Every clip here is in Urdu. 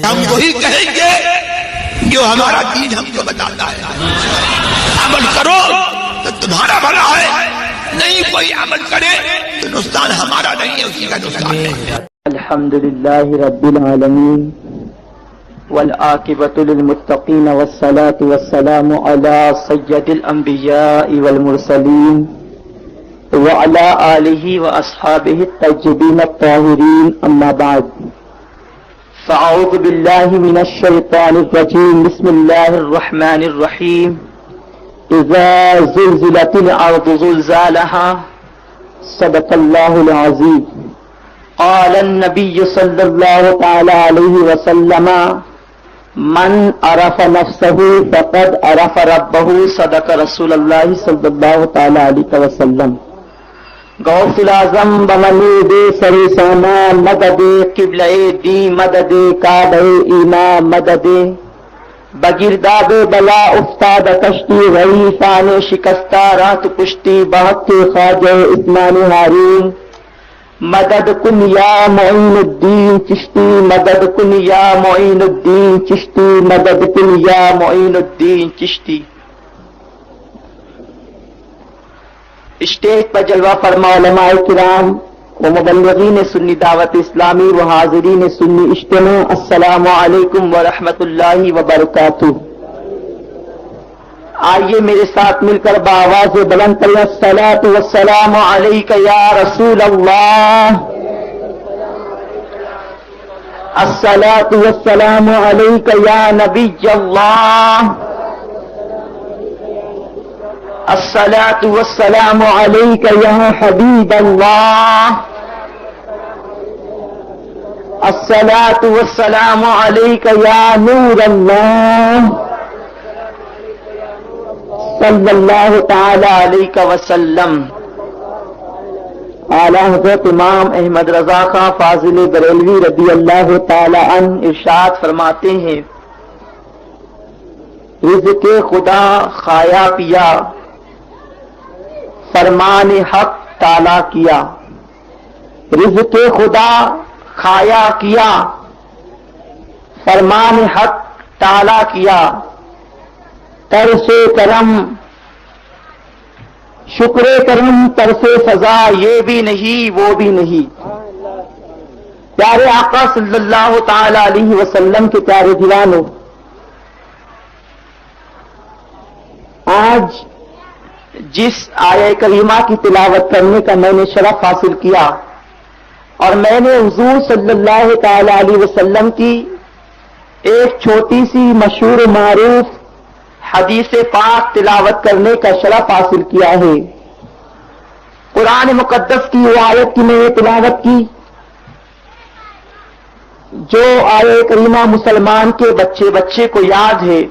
ہم وہی کہیں گے جو ہمارا دین ہم کو بتاتا ہے. عمل کرو تو تمہارا بھلا ہے، نہیں کوئی عمل کرے تو نقصان ہمارا نہیں ہے، اسی کا نقصان ہے. الحمدللہ رب العالمین والعاقبۃ للمتقین والصلاة والسلام علی سید الانبیاء والمرسلین وعلی آلہ واصحابہ الطیبین الطاہرین، اما بعد. فاعوذ باللہ من الشیطان الرجیم، بسم اللہ الرحمن الرحیم. اذا زلزلت الارض زلزالها صدق اللہ العظیم. قال النبی صلی اللہ تعالی علیہ وسلم من عرف نفسه فقد عرف ربه، صدق رسول اللہ صلی اللہ تعالی علیہ وسلم. غوث الاعظم بمنید سر ساما مدد، قبلہ دی مدد، کعبہ ایما مدد. بگرداب بلا افتاد کشتی، ضعیفان شکستہ رات پشتی، بہت خواجہ عثمان ہارون. مدد کن یا معین الدین چشتی، مدد کن یا معین الدین چشتی، مدد کن یا معین الدین چشتی. اسٹیج پر جلوہ فرما علماء کرام و مبلغین سنی دعوت اسلامی و حاضرین سنی اجتماع، السلام علیکم ورحمۃ اللہ وبرکاتہ. آئیے میرے ساتھ مل کر بآواز بلند کریں، الصلاۃ والسلام علیک یا رسول اللہ، الصلاۃ والسلام علیک یا نبی اللہ، الصلاۃ والسلام علیک یا حبیب اللہ، الصلاۃ والسلام علیک یا نور اللہ، صلی اللہ تعالی علیہ وسلم. اعلی حضرت امام احمد رضا خان فاضل بریلوی رضی اللہ تعالی عنہ ارشاد فرماتے ہیں، رزق خدا کھایا پیا، فرمان حق تالا کیا. رزق خدا کھایا کیا، فرمان حق تالا کیا. ترس کرم شکر کرم، ترس سزا یہ بھی نہیں وہ بھی نہیں. پیارے آقا صلی اللہ تعالی علیہ وسلم کے پیارے دیوانوں، آج جس آیہ کریمہ کی تلاوت کرنے کا میں نے شرف حاصل کیا، اور میں نے حضور صلی اللہ تعالی علیہ وسلم کی ایک چھوٹی سی مشہور و معروف حدیث پاک تلاوت کرنے کا شرف حاصل کیا ہے. قرآن مقدس کی وہ آیت کی میں نے تلاوت کی جو آیہ کریمہ مسلمان کے بچے بچے کو یاد ہے،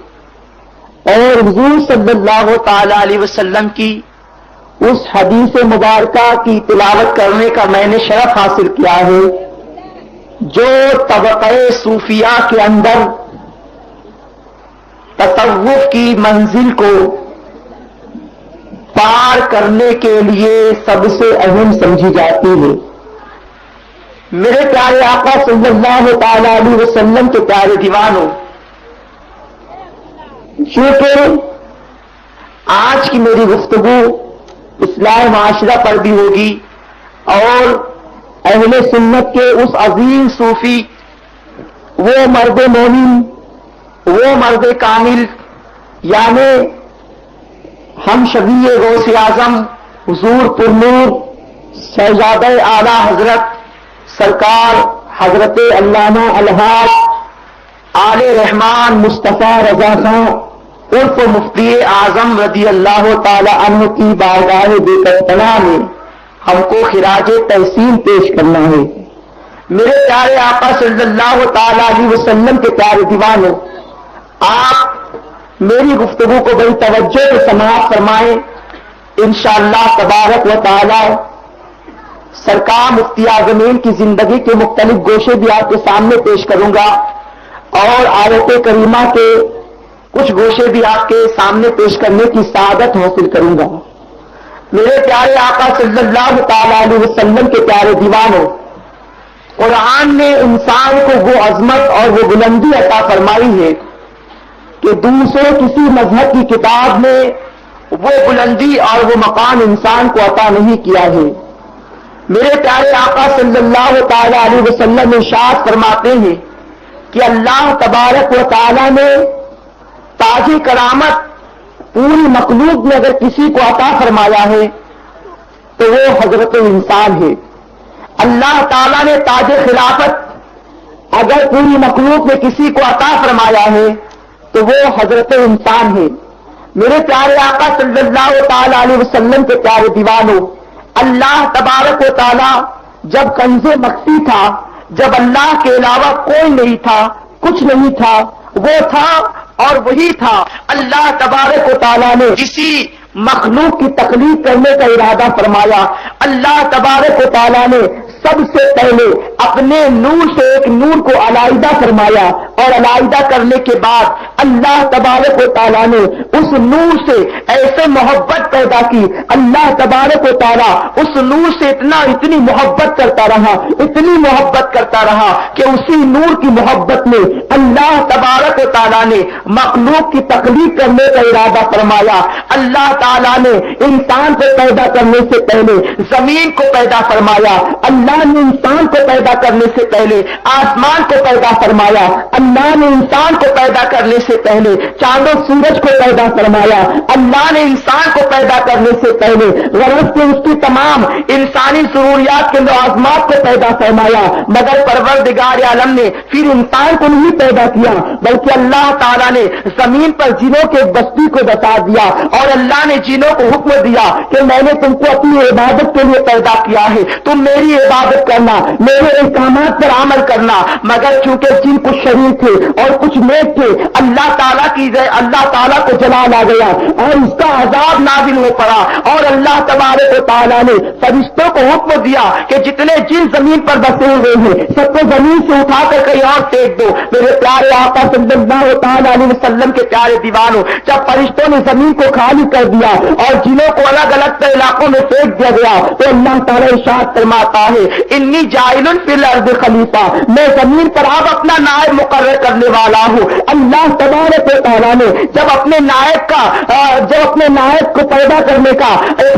اور حضور صلی اللہ تعالی علیہ وسلم کی اس حدیث مبارکہ کی تلاوت کرنے کا میں نے شرف حاصل کیا ہے جو طبقہ صوفیہ کے اندر تصوف کی منزل کو پار کرنے کے لیے سب سے اہم سمجھی جاتی ہے. میرے پیارے آقا صلی اللہ تعالی علیہ وسلم کے پیارے دیوانوں، چونکہ آج کی میری گفتگو اصلاح معاشرہ پر بھی ہوگی اور اہل سنت کے اس عظیم صوفی، وہ مرد مومن، وہ مرد کامل، یعنی ہم شفیع غوث اعظم حضور پرنور شہزادہ اعلی حضرت سرکار حضرت علامہ الحاج آل رحمان مصطفیٰ رضا خان عرف مفتی اعظم رضی اللہ تعالی عنہ کی بارگاہ بے پناہ میں ہم کو خراج تحسین پیش کرنا ہے. میرے پیارے آقا صلی اللہ تعالی علیہ وسلم کے پیارے دیوانوں، آپ میری گفتگو کو بڑی توجہ سے سماعت فرمائیں. انشاءاللہ تبارک و تعالی سرکار مفتی اعظمین کی زندگی کے مختلف گوشے بھی آپ کے سامنے پیش کروں گا، اور آیت کریمہ کے کچھ گوشے بھی آپ کے سامنے پیش کرنے کی سعادت حاصل کروں گا. میرے پیارے آقا صلی اللہ تعالی علیہ وسلم کے پیارے دیوانوں، قرآن نے انسان کو وہ عظمت اور وہ بلندی عطا فرمائی ہے کہ دوسرے کسی مذہب کی کتاب میں وہ بلندی اور وہ مقام انسان کو عطا نہیں کیا ہے۔ میرے پیارے آقا صلی اللہ تعالی علیہ وسلم ارشاد فرماتے ہیں کہ اللہ تبارک و تعالی نے تاج کرامت پوری مخلوق میں اگر کسی کو عطا فرمایا ہے تو وہ حضرت انسان ہے۔ اللہ تعالیٰ نے تاج خلافت اگر پوری مخلوق میں کسی کو عطا فرمایا ہے تو وہ حضرت انسان ہے۔ میرے پیارے آقا صلی اللہ تعالی علیہ وسلم کے پیارے دیوانوں، اللہ تبارک و تعالیٰ جب کنز مخفی تھا، جب اللہ کے علاوہ کوئی نہیں تھا، کچھ نہیں تھا، وہ تھا اور وہی تھا۔ اللہ تبارک و تعالیٰ نے کسی مخلوق کی تخلیق کرنے کا ارادہ فرمایا۔ اللہ تبارک و تعالیٰ نے سب سے پہلے اپنے نور سے ایک نور کو علیحدہ فرمایا، اور علیحدہ کرنے کے بعد اللہ تبارک و تعالیٰ نے اس نور سے ایسے محبت پیدا کی۔ اللہ تبارک و تعالیٰ اس نور سے اتنی محبت کرتا رہا، اتنی محبت کرتا رہا کہ اسی نور کی محبت میں اللہ تبارک و تعالیٰ نے مخلوق کی تخلیق کرنے کا ارادہ فرمایا۔ اللہ تعالیٰ نے انسان کو پیدا کرنے سے پہلے زمین کو پیدا فرمایا، اللہ نے انسان کو پیدا کرنے سے پہلے آسمان کو پیدا فرمایا، اللہ نے انسان کو پیدا کرنے سے پہلے چاند و سورج کو پیدا فرمایا، اللہ نے انسان کو پیدا کرنے سے پہلے غرض سے اس کی تمام انسانی ضروریات کے لوازمات کو پیدا فرمایا۔ مگر پروردگار عالم نے پھر انسان کو نہیں پیدا کیا، بلکہ اللہ تعالیٰ نے زمین پر جنوں کے بستی کو بتا دیا، اور اللہ نے جنوں کو حکم دیا کہ میں نے تم کو اپنی عبادت کے لیے پیدا کیا ہے، تم میری عبادت کرنا، میرے احکامات پر عمل کرنا۔ مگر چونکہ جن کچھ شریر تھے اور کچھ نیک تھے، اللہ تعالیٰ کو جلال آ گیا اور اس کا عذاب نازل ہو پڑا، اور اللہ تبارک و تعالیٰ نے فرشتوں کو حکم دیا کہ جتنے جن زمین پر بسے ہوئے ہیں سب کو زمین سے اٹھا کر کہیں اور پھینک دو۔ میرے پیارے آقا صلی اللہ تعالی علیہ وسلم کے پیارے دیوانوں، جب فرشتوں نے زمین کو خالی کر دیا اور جنوں کو الگ الگ علاقوں میں پھینک دیا گیا تو اللہ تعالیٰ ارشاد فرماتا ہے انی جاعل فی الارض خلیفہ، میں زمین پر اب اپنا نائب مقرر کرنے والا ہوں۔ اللہ تبارک و تعالیٰ نے جب اپنے نائب کو پیدا کرنے کا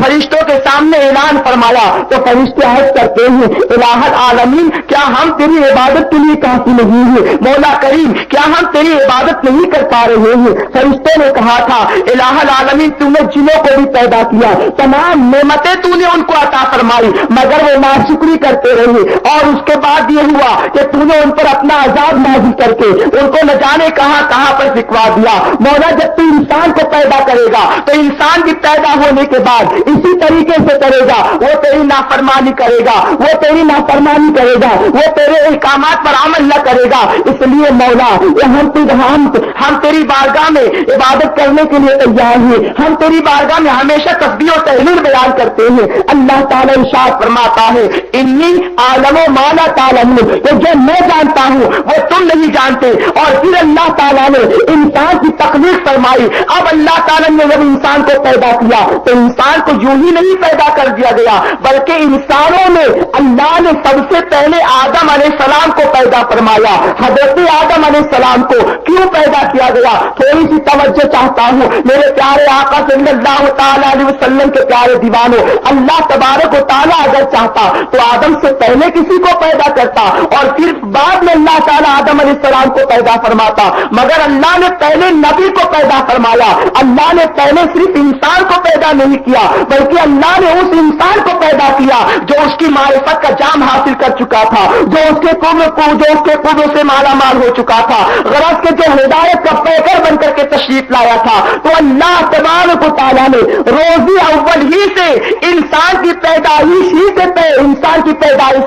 فرشتوں کے سامنے اعلان فرمایا تو فرشتے عرض کرتے ہیں الہ العالمین، کیا ہم تیری عبادت کے لیے کافی نہیں ہیں؟ مولا کریم، کیا ہم تیری عبادت نہیں کر پا رہے ہیں؟ فرشتوں نے کہا تھا الہ العالمین، تو نے جنوں کو بھی پیدا کیا، تمام نعمتیں تو نے ان کو عطا فرمائی، مگر وہ ناشکری کرتے رہے، اور اس کے بعد یہ ہوا کہ تو نے ان پر اپنا عذاب نازل کر کے ان کو نہ جانے کہاں کہاں پر سکھوا دیا۔ مولا، جب تو انسان کو پیدا کرے گا تو انسان بھی پیدا ہونے کے بعد اسی طریقے سے کرے گا، وہ تیری نافرمانی کرے گا، وہ تیری نافرمانی کرے گا، وہ تیرے احکامات پر عمل نہ کرے گا۔ اس لیے مولا، ہم تیری بارگاہ میں عبادت کرنے کے لیے تیار ہیں، ہم تیری بارگاہ میں ہمیشہ تسبیح و تحلیل بیان کرتے ہیں۔ اللہ تعالیٰ ارشاد فرماتا ہے انی عالم و مالا تعلمون، جو میں جانتا ہوں وہ تم نہیں جانتے۔ اور پھر اللہ تعالیٰ نے انسان کی تخلیق فرمائی۔ اب اللہ تعالیٰ نے جب انسان کو پیدا کیا تو انسان کو یوں ہی نہیں پیدا کر دیا گیا، بلکہ انسانوں میں اللہ نے سب سے پہلے آدم علیہ السلام کو پیدا فرمایا۔ حضرت آدم علیہ السلام کو کیوں پیدا کیا گیا؟ تھوڑی سی توجہ چاہتا ہوں میرے پیارے آقا صلی اللہ تعالی علیہ وسلم کے پیارے دیوانوں، اللہ تبارک و تعالیٰ اگر چاہتا تو آدم سے پہلے کسی کو پیدا کرتا اور پھر بعد میں اللہ تعالیٰ آدم علیہ السلام کو پیدا فرماتا، مگر اللہ نے پہلے نبی کو پیدا فرمایا۔ اللہ نے پہلے صرف انسان کو پیدا نہیں کیا، بلکہ اللہ نے اس انسان کو پیدا کیا جو اس کی معرفت کا جام حاصل کر چکا تھا، جو اس کے قوم سے مالا مال ہو چکا تھا، غرض کے جو ہدایت کا پیکر بن کر کے تشریف لایا تھا۔ تو اللہ تبارک و تعالیٰ نے روزی اول ہی سے انسان کی پیدائش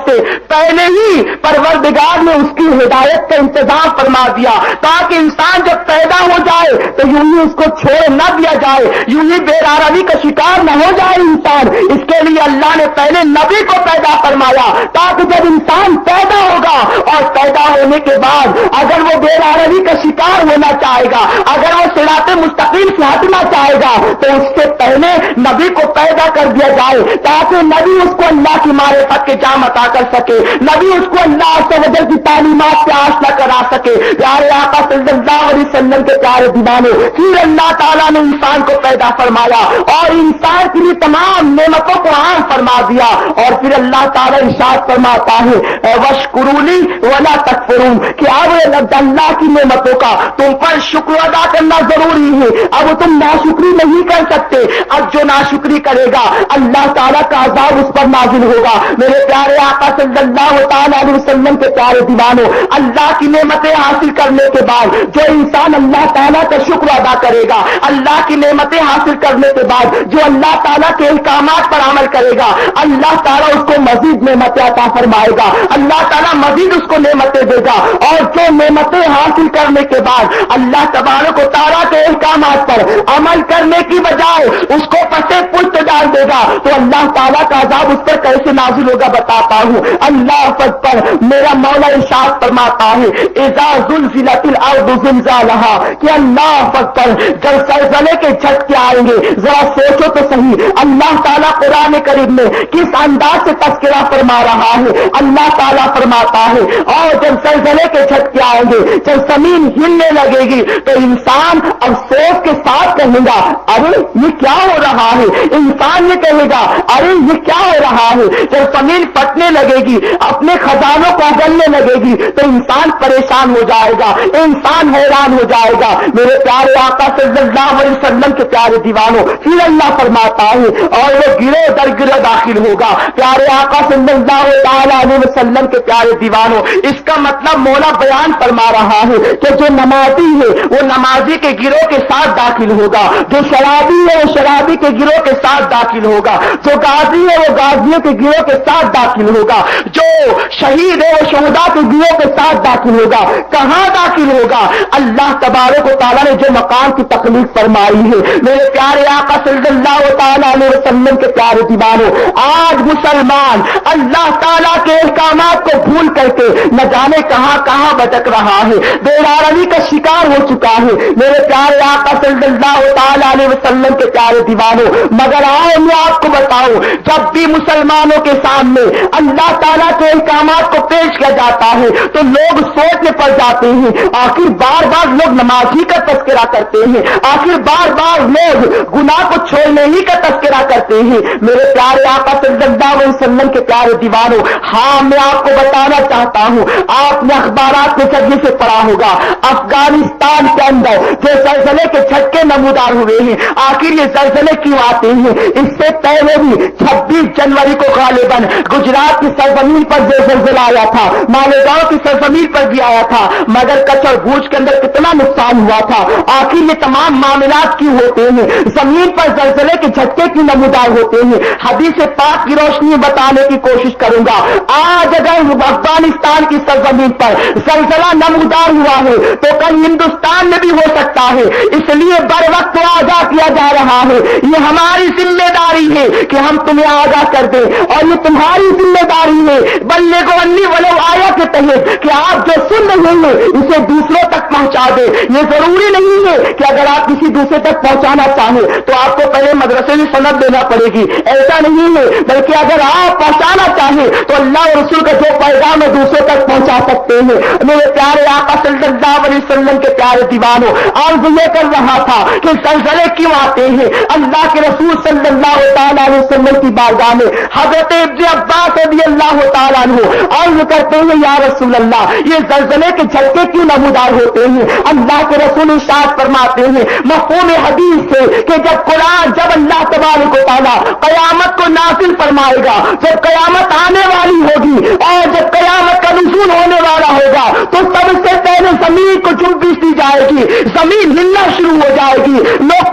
سے پہلے ہی پروردگار نے اس کی ہدایت کا انتظام فرما دیا، تاکہ انسان جب پیدا ہو جائے تو یوں ہی اس کو چھوڑ نہ دیا جائے، یوں ہی بے آرامی کا شکار نہ ہو جائے انسان۔ اس کے لیے اللہ نے پہلے نبی کو پیدا فرمایا، تاکہ جب انسان پیدا ہوگا اور پیدا ہونے کے بعد اگر اگر وہ بے راہی کا شکار ہونا چاہے گا، اگر وہ صراط مستقیم سے ہٹنا چاہے گا، تو اس سے پہلے نبی کو پیدا کر دیا جائے تاکہ نبی اس کو اللہ کی معرفت کے جام عطا کر سکے، نبی اس کو اللہ عز و جل کی تعلیمات سے آشنا کرا سکے۔ پیارے آقا صلی اللہ علیہ وسلم کے پیارے دیوانے، پھر اللہ تعالیٰ نے انسان کو پیدا فرمایا اور انسان کے لیے تمام نعمتوں کو عام فرما دیا، اور پھر اللہ تعالیٰ ارشاد فرماتا ہے وَاشْكُرُونِي وَلَا تَكْفُرُونَ کہ اب اللہ کی نعمتوں کا تم پر شکر ادا کرنا ضروری ہے، اب تم ناشکری نہیں کر سکتے، اب جو ناشکری کرے گا اللہ تعالیٰ کا عذاب اس پر نازل ہوگا۔ میرے پیارے آقا صلی اللہ تعالیٰ علیہ وسلم کے پیارے دیوانوں، اللہ کی نعمتیں حاصل کرنے کے بعد جو انسان اللہ تعالیٰ کا شکر ادا کرے گا، اللہ کی نعمتیں حاصل کرنے کے بعد جو اللہ تعالیٰ کے احکامات پر عمل کرے گا، اللہ تعالیٰ اس کو مزید نعمتیں عطا فرمائے گا، اللہ تعالیٰ مزید اس کو نعمتیں دے گا، اور جو نعمتیں حاصل کرنے کے بعد اللہ تبارک و تعالیٰ کے احکامات پر عمل کرنے کی بجائے اس کو پسے پشت ڈال دے گا، تو اللہ تعالیٰ کا عذاب اس پر کیسے نازل ہوگا بتاتا ہوں۔ اللہ پر میرا مولا ارشاد فرماتا ہے اذا زلزلت الارض زلزالہا کہ اللہ پر جب زلزلے کے جھٹکے آئیں گے، ذرا سوچو تو صحیح اللہ تعالیٰ قرآن کریم میں کس انداز سے تذکرہ فرما رہا ہے۔ اللہ تعالیٰ فرماتا ہے اور جب زلزلے کے جھٹکے آئیں گے، جب زمین ہلنے لگے گی تو انسان افسوس کے ساتھ کہے گا ارے یہ کیا ہو رہا ہے، انسان یہ کہے گا ارے یہ کیا ہو رہا ہے۔ جب زمین پھٹنے لگے گی، اپنے خزانوں کو اگلنے لگے گی، تو انسان پریشان ہو جائے گا، انسان حیران ہو جائے گا۔ میرے پیارے آقا صلی اللہ علیہ وسلم کے پیارے دیوانوں، پھر اللہ فرماتا ہے اور وہ گرے در گرے داخل ہوگا۔ پیارے آقا صلی اللہ تعالی علیہ وسلم کے پیارے دیوانوں، اس کا مطلب مولا بیان فرما رہا ہے کہ جو نمازی ہے وہ نمازی کے گروہ کے ساتھ داخل ہوگا، جو شرابی ہے وہ شرابی کے گروہ کے ساتھ داخل ہوگا، جو غازی ہے وہ غازیوں کے گروہ کے ساتھ داخل ہوگا، جو شہید ہے وہ شہداء کے گروہ کے ساتھ داخل ہوگا۔ کہاں داخل ہوگا؟ اللہ تبارک و تعالیٰ نے جو مقام کی تخلیق فرمائی ہے۔ میرے پیارے آقا صلی اللہ تعالیٰ علیہ وسلم کے پیارے دیوانوں، آج مسلمان اللہ تعالیٰ کے احکامات کو بھول کر کے نہ جانے کہاں کہاں بھٹک رہا ہے، بے راہی کا شکار ہو چکا ہے۔ میرے پیارے آقا صلی اللہ تعالیٰ علیہ وسلم کے پیارے دیوانوں، مگر آؤ میں آپ کو بتاؤں، جب بھی مسلمانوں کے سامنے اللہ تعالیٰ کے احکامات کو پیش کیا جاتا ہے تو لوگ سوچنے پڑ جاتے ہیں، آخر بار بار لوگ نماز ہی کا تذکرہ کرتے ہیں، آخر بار بار لوگ گناہ کو چھوڑنے ہی کا تذکرہ کرتے ہیں۔ میرے پیارے آقا صلی اللہ علیہ وسلم کے پیارے دیوانوں، ہاں میں آپ کو بتانا چاہتا ہوں، آپ نے اخبارات کے ذریعے سے پڑھا ہوگا افغانستان کے اندر جو زلزلے کے جھٹکے نمودار ہوئے ہیں، آخر یہ زلزلے کیوں آتے ہیں؟ اس سے پہلے بھی 26 جنوری کو غالباً گجرات کی سرزمین پر جو زلزلہ آیا تھا، مالیگاؤں کی سرزمین پر بھی آیا تھا، مگر کچھ اور بھوج کے اندر کتنا نقصان ہوا تھا۔ آخر یہ تمام معاملات کیوں ہوتے ہیں؟ زمین پر زلزلے کے جھٹکے کیوں نمودار ہوتے ہیں؟ حدیث پاک کی روشنی بتانے کی کوشش کروں گا۔ آج اگر افغانستان کی سرزمین پر زلزلہ نمودار ہوا ہے تو کل ہندوستان میں بھی ہو سکتا ہے، اس لیے بر وقت آگاہ کیا جا رہا ہے۔ یہ ہماری ذمہ داری ہے کہ ہم تمہیں آگاہ کر دیں، اور یہ تمہاری ذمہ داری ہے بلغوا انی ولو آیا کے تحت کہ آپ جو سن رہے ہیں اسے دوسروں تک پہنچا دیں۔ یہ ضروری نہیں ہے کہ اگر آپ کسی دوسرے تک پہنچانا چاہیں تو آپ کو پہلے مدرسے کی سند دینا پڑے گی، ایسا نہیں ہے، بلکہ اگر آپ پہنچانا چاہیں تو اللہ اور رسول کا جو پیغام ہے دوسروں تک پہنچا سکتے ہیں۔ میرے پیارے آقا صلی اللہ علیہ وسلم کے پیارے دیوانوں، عرض یہ کر رہا تھا کہ زلزلے کیوں آتے ہیں؟ اللہ کے رسول صلی اللہ تعالیٰ علیہ وسلم کی بارگاہ میں حضرت ابن عباس رضی اللہ تعالیٰ عنہ عرض کرتے ہیں یا رسول اللہ یہ زلزلے کے جھٹکے کیوں نمودار ہوتے ہیں؟ اللہ کے رسول ارشاد فرماتے ہیں مفہوم حدیث سے کہ جب اللہ تبارک و تعالیٰ قیامت کو نازل فرمائے گا، جب قیامت آنے والی ہوگی اور جب قیامت کا نزول ہونے والا ہوگا تو سب سے پہلے زمین کو جنبش دی جائے گی، زمین ہلنا شروع ہو جائے گی، لوگ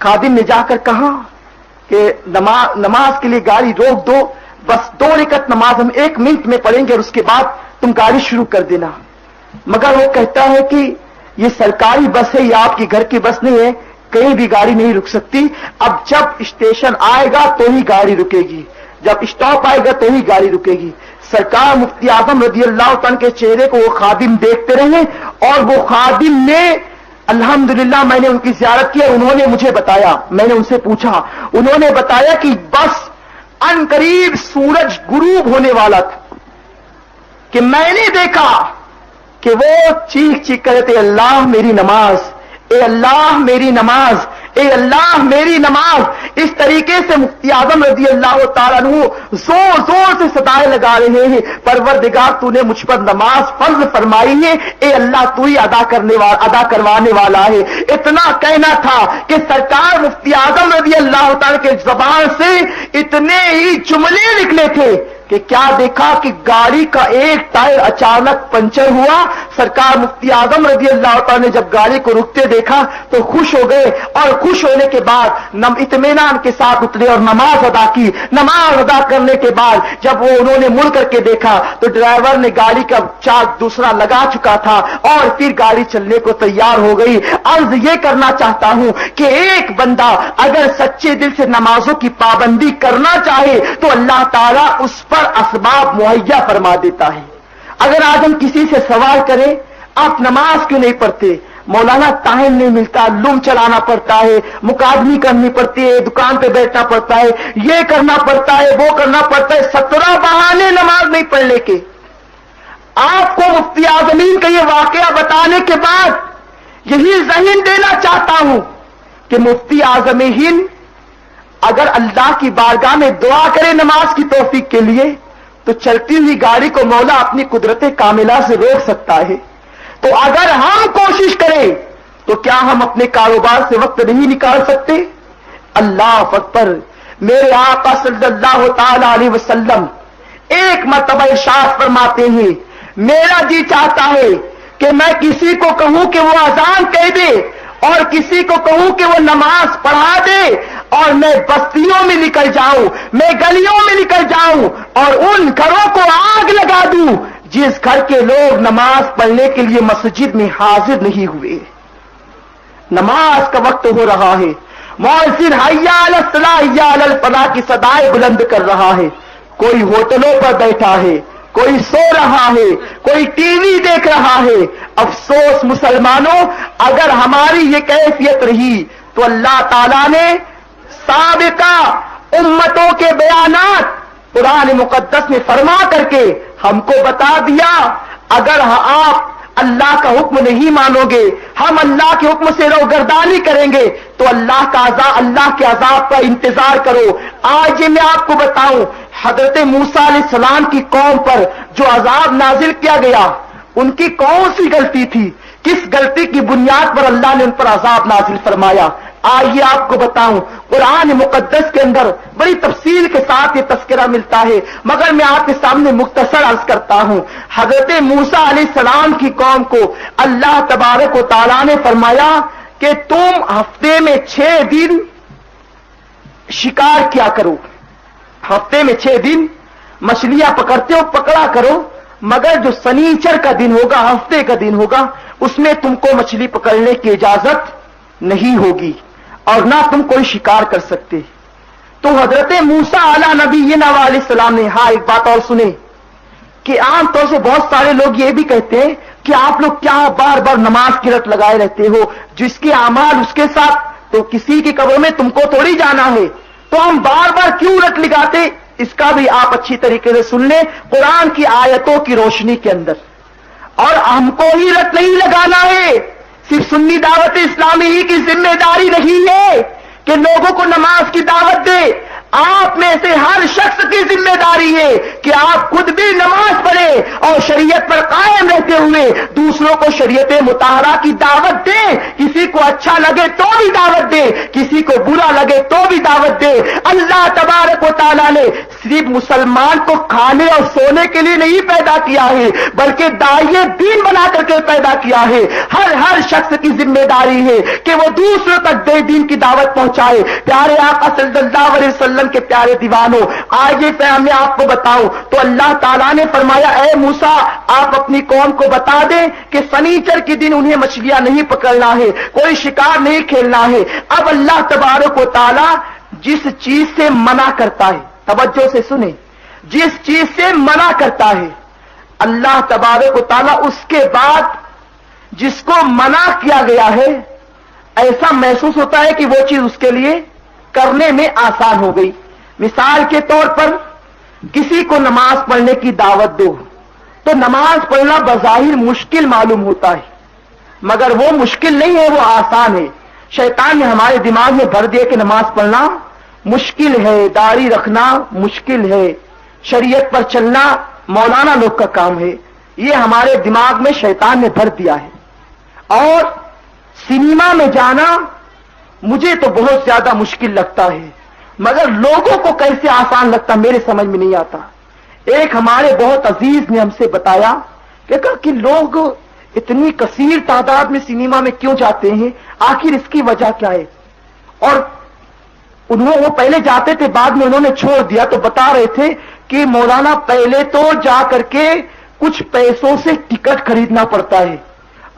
خادم نے جا کر کہا کہ نماز کے لیے گاڑی روک دو, بس 2 رکعت نماز ہم 1 منٹ میں پڑھیں گے اور اس کے بعد تم گاڑی شروع کر دینا. مگر وہ کہتا ہے کہ یہ سرکاری بس ہے, یہ آپ کے گھر کی بس نہیں ہے, کہیں بھی گاڑی نہیں رک سکتی. اب جب اسٹیشن آئے گا تو ہی گاڑی رکے گی, جب اسٹاپ آئے گا تو ہی گاڑی رکے گی. سرکار مفتی اعظم رضی اللہ تعالیٰ کے چہرے کو وہ خادم دیکھتے رہے اور وہ خادم نے الحمدللہ, میں نے ان کی زیارت کی, انہوں نے مجھے بتایا, میں نے ان سے پوچھا, انہوں نے بتایا کہ بس ان قریب سورج غروب ہونے والا تھا کہ میں نے دیکھا کہ وہ چیخ چیخ کر رہے تھے, اللہ میری نماز, اے اللہ میری نماز, اے اللہ میری نماز. اس طریقے سے مفتی اعظم رضی اللہ تعالیٰ عنہ زور زور سے صدائیں لگا رہے ہیں, پروردگار تو نے مجھ پر نماز فرض فرمائی ہے, اے اللہ تو ہی ادا کروانے والا ہے. اتنا کہنا تھا کہ سرکار مفتی اعظم رضی اللہ تعالیٰ کے زبان سے اتنے ہی جملے نکلے تھے کہ کیا دیکھا کہ گاڑی کا ایک ٹائر اچانک پنچر ہوا. سرکار مفتی اعظم رضی اللہ تعالیٰ نے جب گاڑی کو رکتے دیکھا تو خوش ہو گئے, اور خوش ہونے کے بعد اطمینان کے ساتھ اترے اور نماز ادا کی. نماز ادا کرنے کے بعد جب وہ انہوں نے مڑ کر کے دیکھا تو ڈرائیور نے گاڑی کا چارج دوسرا لگا چکا تھا اور پھر گاڑی چلنے کو تیار ہو گئی. عرض یہ کرنا چاہتا ہوں کہ ایک بندہ اگر سچے دل سے نمازوں کی پابندی کرنا چاہے تو اللہ تعالیٰ اس پر اسباب مہیا فرما دیتا ہے. اگر آج ہم کسی سے سوال کریں آپ نماز کیوں نہیں پڑھتے, مولانا ٹائم نہیں ملتا, لوم چلانا پڑتا ہے, مقادمی کرنی پڑتی ہے, دکان پہ بیٹھنا پڑتا ہے, یہ کرنا پڑتا ہے, وہ کرنا پڑتا ہے, 17 بہانے نماز نہیں پڑھنے کے. آپ کو مفتی اعظمین کا یہ واقعہ بتانے کے بعد یہی ذہن دینا چاہتا ہوں کہ مفتی اعظم ہند اگر اللہ کی بارگاہ میں دعا کرے نماز کی توفیق کے لیے تو چلتی ہوئی گاڑی کو مولا اپنی قدرت کاملہ سے روک سکتا ہے. تو اگر ہم کوشش کریں تو کیا ہم اپنے کاروبار سے وقت نہیں نکال سکتے؟ اللہ اکبر. میرے آقا صلی اللہ تعالی علیہ وسلم ایک مرتبہ ارشاد فرماتے ہیں, میرا جی چاہتا ہے کہ میں کسی کو کہوں کہ وہ اذان کہہ دے اور کسی کو کہوں کہ وہ نماز پڑھا دے, اور میں بستیوں میں نکل جاؤں, میں گلیوں میں نکل جاؤں اور ان گھروں کو آگ لگا دوں جس گھر کے لوگ نماز پڑھنے کے لیے مسجد میں حاضر نہیں ہوئے. نماز کا وقت ہو رہا ہے, مؤذن حی علی الصلاۃ حی علی الفلاح کی صدائیں بلند کر رہا ہے, کوئی ہوٹلوں پر بیٹھا ہے, کوئی سو رہا ہے, کوئی ٹی وی دیکھ رہا ہے. افسوس مسلمانوں, اگر ہماری یہ کیفیت رہی تو اللہ تعالیٰ نے سابقہ امتوں کے بیانات قرآن مقدس میں فرما کر کے ہم کو بتا دیا, اگر آپ اللہ کا حکم نہیں مانو گے, ہم اللہ کے حکم سے روگردانی کریں گے تو اللہ کے عذاب کا انتظار کرو. آج یہ میں آپ کو بتاؤں, حضرت موسیٰ علیہ السلام کی قوم پر جو عذاب نازل کیا گیا ان کی کون سی غلطی تھی, کس غلطی کی بنیاد پر اللہ نے ان پر عذاب نازل فرمایا؟ آئیے آپ کو بتاؤں. قرآن مقدس کے اندر بڑی تفصیل کے ساتھ یہ تذکرہ ملتا ہے, مگر میں آپ کے سامنے مختصر عرض کرتا ہوں. حضرت موسیٰ علیہ السلام کی قوم کو اللہ تبارک و تعالیٰ نے فرمایا کہ تم ہفتے میں 6 دن شکار کیا کرو, ہفتے میں 6 دن مچھلیاں پکڑتے ہو پکڑا کرو, مگر جو سنیچر کا دن ہوگا, ہفتے کا دن ہوگا, اس میں تم کو مچھلی پکڑنے کی اجازت نہیں ہوگی اور نہ تم کوئی شکار کر سکتے. تو حضرت موسیٰ علیہ نبینا علیہ السلام نے, ہاں ایک بات اور سنیں کہ عام طور سے بہت سارے لوگ یہ بھی کہتے ہیں کہ آپ لوگ کیا بار بار نماز کی رٹ لگائے رہتے ہو, جس کے اعمال اس کے ساتھ, تو کسی کی قبر میں تم کو تھوڑی جانا ہے, تو ہم بار بار کیوں رٹ لگاتے؟ اس کا بھی آپ اچھی طریقے سے سن لیں قرآن کی آیتوں کی روشنی کے اندر. اور ہم کو ہی رٹ نہیں لگانا ہے, صرف سنی دعوت اسلامی ہی کی ذمہ داری نہیں ہے کہ لوگوں کو نماز کی دعوت دے, آپ میں سے ہر شخص کی ذمہ داری ہے کہ آپ خود بھی نماز پڑھیں اور شریعت پر قائم رہتے ہوئے دوسروں کو شریعت مطہرہ کی دعوت دیں. کسی کو اچھا لگے تو بھی دعوت دیں, دے, کسی کو برا لگے تو بھی دعوت دے. اللہ تبارک و تعالیٰ نے صرف مسلمان کو کھانے اور سونے کے لیے نہیں پیدا کیا ہے, بلکہ داعیہ دین بنا کر کے پیدا کیا ہے. ہر شخص کی ذمہ داری ہے کہ وہ دوسروں تک دین کی دعوت پہنچائے. پیارے آقا صلی اللہ علیہ وسلم کے پیارے دیوانوں, آئیے میں آپ کو بتاؤں تو اللہ تعالیٰ نے فرمایا, اے موسیٰ آپ اپنی قوم کو بتا دیں کہ سنیچر کے دن انہیں مچھلیاں نہیں پکڑنا ہے, کوئی شکار نہیں کھیلنا ہے. اب اللہ تبارک و تعالیٰ جس چیز سے منع کرتا ہے, توجہ سے سنیں, جس چیز سے منع کرتا ہے اللہ تبارک و تعالیٰ اس کے بعد جس کو منع کیا گیا ہے ایسا محسوس ہوتا ہے کہ وہ چیز اس کے لیے کرنے میں آسان ہو گئی. مثال کے طور پر کسی کو نماز پڑھنے کی دعوت دو تو نماز پڑھنا بظاہر مشکل معلوم ہوتا ہے, مگر وہ مشکل نہیں ہے, وہ آسان ہے. شیطان نے ہمارے دماغ میں بھر دیا کہ نماز پڑھنا مشکل ہے, داڑھی رکھنا مشکل ہے, شریعت پر چلنا مولانا لوگ کا کام ہے. یہ ہمارے دماغ میں شیطان نے بھر دیا ہے. اور سنیما میں جانا مجھے تو بہت زیادہ مشکل لگتا ہے, مگر لوگوں کو کیسے آسان لگتا میرے سمجھ میں نہیں آتا. ایک ہمارے بہت عزیز نے ہم سے بتایا کہ لوگ اتنی کثیر تعداد میں سنیما میں کیوں جاتے ہیں, آخر اس کی وجہ کیا ہے. اور وہ پہلے جاتے تھے, بعد میں انہوں نے چھوڑ دیا. تو بتا رہے تھے کہ مولانا پہلے تو جا کر کے کچھ پیسوں سے ٹکٹ خریدنا پڑتا ہے,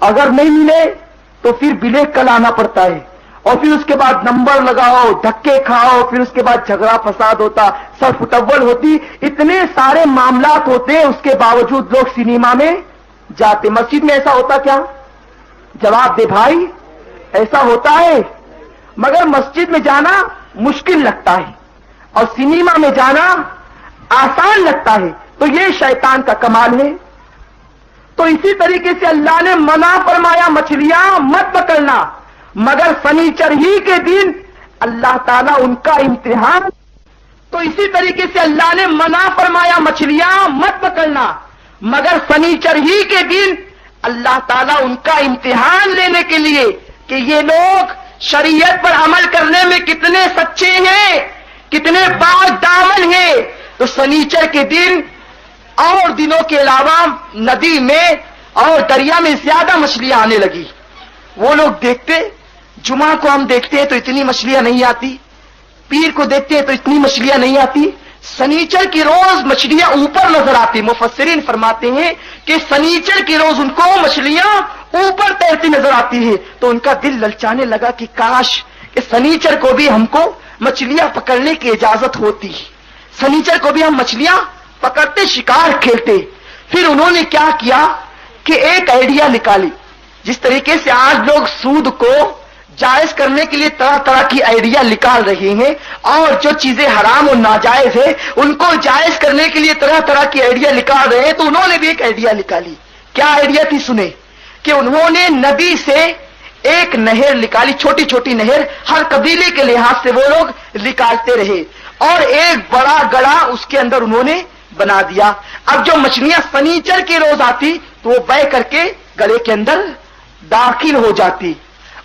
اگر نہیں ملے تو پھر بلے کل آنا پڑتا ہے, اور پھر اس کے بعد نمبر لگاؤ, دھکے کھاؤ, پھر اس کے بعد جھگڑا فساد ہوتا, سر فٹول ہوتی, اتنے سارے معاملات ہوتے ہیں. اس کے باوجود لوگ سنیما میں جاتے. مسجد میں ایسا ہوتا کیا؟ جواب دے بھائی, ایسا ہوتا ہے, مگر مسجد میں جانا مشکل لگتا ہے اور سنیما میں جانا آسان لگتا ہے. تو یہ شیطان کا کمال ہے. تو اسی طریقے سے اللہ نے منع فرمایا مچھلیاں مت پکڑنا, مگر سنیچر ہی کے دن اللہ تعالیٰ ان کا امتحان. تو اسی طریقے سے اللہ نے منع فرمایا مچھلیاں مت پکڑنا, مگر سنیچر ہی کے دن اللہ تعالیٰ ان کا امتحان لینے کے لیے کہ یہ لوگ شریعت پر عمل کرنے میں کتنے سچے ہیں, کتنے پاک دامن ہیں. تو سنیچر کے دن اور دنوں کے علاوہ ندی میں اور دریا میں زیادہ مچھلیاں آنے لگی. وہ لوگ دیکھتے, جمعہ کو ہم دیکھتے ہیں تو اتنی مچھلیاں نہیں آتی, پیر کو دیکھتے ہیں تو اتنی مچھلیاں نہیں آتی, سنیچر کی روز مچھلیاں اوپر نظر آتی. مفسرین فرماتے ہیں کہ سنیچر کی روز ان کو مچھلیاں اوپر تیرتی نظر آتی ہے. تو ان کا دل للچانے لگا کہ کاش کہ سنیچر کو بھی ہم کو مچھلیاں پکڑنے کی اجازت ہوتی, سنیچر کو بھی ہم مچھلیاں پکڑتے, شکار کھیلتے. پھر انہوں نے کیا کیا کہ ایک آئیڈیا نکالی. جس طریقے سے آج لوگ سود کو جائز کرنے کے لیے طرح طرح کی آئیڈیا نکال رہے ہیں, اور جو چیزیں حرام اور ناجائز ہیں ان کو جائز کرنے کے لیے طرح طرح کی آئیڈیا نکال رہے ہیں. تو انہوں نے بھی ایک آئیڈیا نکالی. کیا آئیڈیا تھی سنیں, کہ انہوں نے ندی سے ایک نہر نکالی, چھوٹی چھوٹی نہر, ہر قبیلے کے لحاظ سے وہ لوگ نکالتے رہے, اور ایک بڑا گڑھا اس کے اندر انہوں نے بنا دیا. اب جو مچھلیاں سنیچر کی روز آتی تو وہ بہ کر کے گڑھے کے اندر داخل ہو جاتی,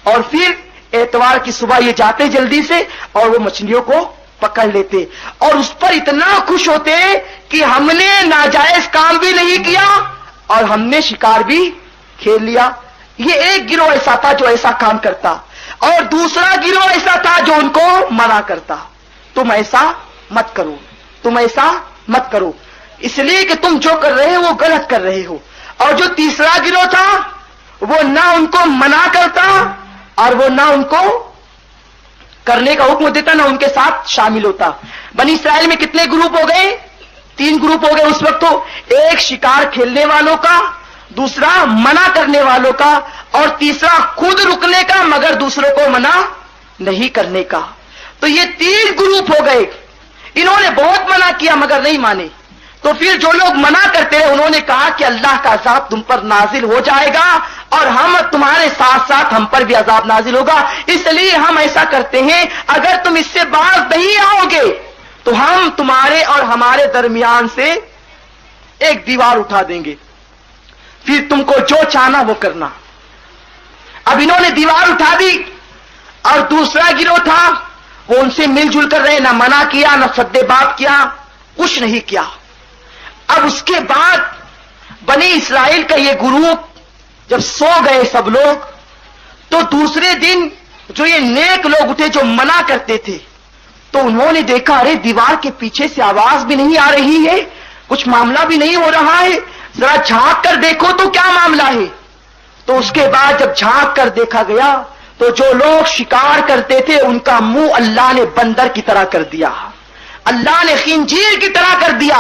اور پھر اتوار کی صبح یہ جاتے جلدی سے اور وہ مچھلیوں کو پکڑ لیتے, اور اس پر اتنا خوش ہوتے کہ ہم نے ناجائز کام بھی نہیں کیا اور ہم نے شکار بھی کھیل لیا. یہ ایک گروہ ایسا تھا جو ایسا کام کرتا, اور دوسرا گروہ ایسا تھا جو ان کو منع کرتا, تم ایسا مت کرو, تم ایسا مت کرو, اس لیے کہ تم جو کر رہے ہو وہ غلط کر رہے ہو. اور جو تیسرا گروہ تھا وہ نہ ان کو منع کرتا اور وہ نہ ان کو کرنے کا حکم دیتا, نہ ان کے ساتھ شامل ہوتا. بنی اسرائیل میں کتنے گروپ ہو گئے؟ 3 گروپ ہو گئے اس وقت. تو ایک شکار کھیلنے والوں کا, دوسرا منع کرنے والوں کا, اور تیسرا خود رکنے کا مگر دوسروں کو منع نہیں کرنے کا. تو یہ 3 گروپ ہو گئے. انہوں نے بہت منع کیا مگر نہیں مانے. تو پھر جو لوگ منع کرتے ہیں انہوں نے کہا کہ اللہ کا عذاب تم پر نازل ہو جائے گا اور ہم تمہارے ساتھ ساتھ ہم پر بھی عذاب نازل ہوگا, اس لیے ہم ایسا کرتے ہیں اگر تم اس سے باز نہیں آؤ گے تو ہم تمہارے اور ہمارے درمیان سے ایک دیوار اٹھا دیں گے, پھر تم کو جو چاہنا وہ کرنا. اب انہوں نے دیوار اٹھا دی, اور دوسرا گروہ تھا وہ ان سے مل جل کر رہے، نہ منع کیا نہ سد باب کیا، کچھ نہیں کیا۔ اب اس کے بعد بنی اسرائیل کا یہ گروپ جب سو گئے سب لوگ، تو دوسرے دن جو یہ نیک لوگ اٹھے جو منع کرتے تھے، تو انہوں نے دیکھا ارے دیوار کے پیچھے سے آواز بھی نہیں آ رہی ہے، کچھ معاملہ بھی نہیں ہو رہا ہے، ذرا جھانک کر دیکھو تو کیا معاملہ ہے۔ تو اس کے بعد جب جھانک کر دیکھا گیا تو جو لوگ شکار کرتے تھے ان کا منہ اللہ نے بندر کی طرح کر دیا، اللہ نے خنزیر کی طرح کر دیا،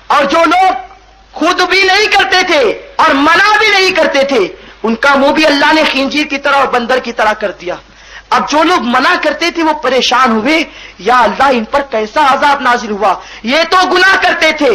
اور جو لوگ خود بھی نہیں کرتے تھے اور منع بھی نہیں کرتے تھے ان کا منہ بھی اللہ نے خنزیر کی طرح اور بندر کی طرح کر دیا۔ اب جو لوگ منع کرتے تھے وہ پریشان ہوئے، یا اللہ ان پر کیسا عذاب نازل ہوا، یہ تو گناہ کرتے تھے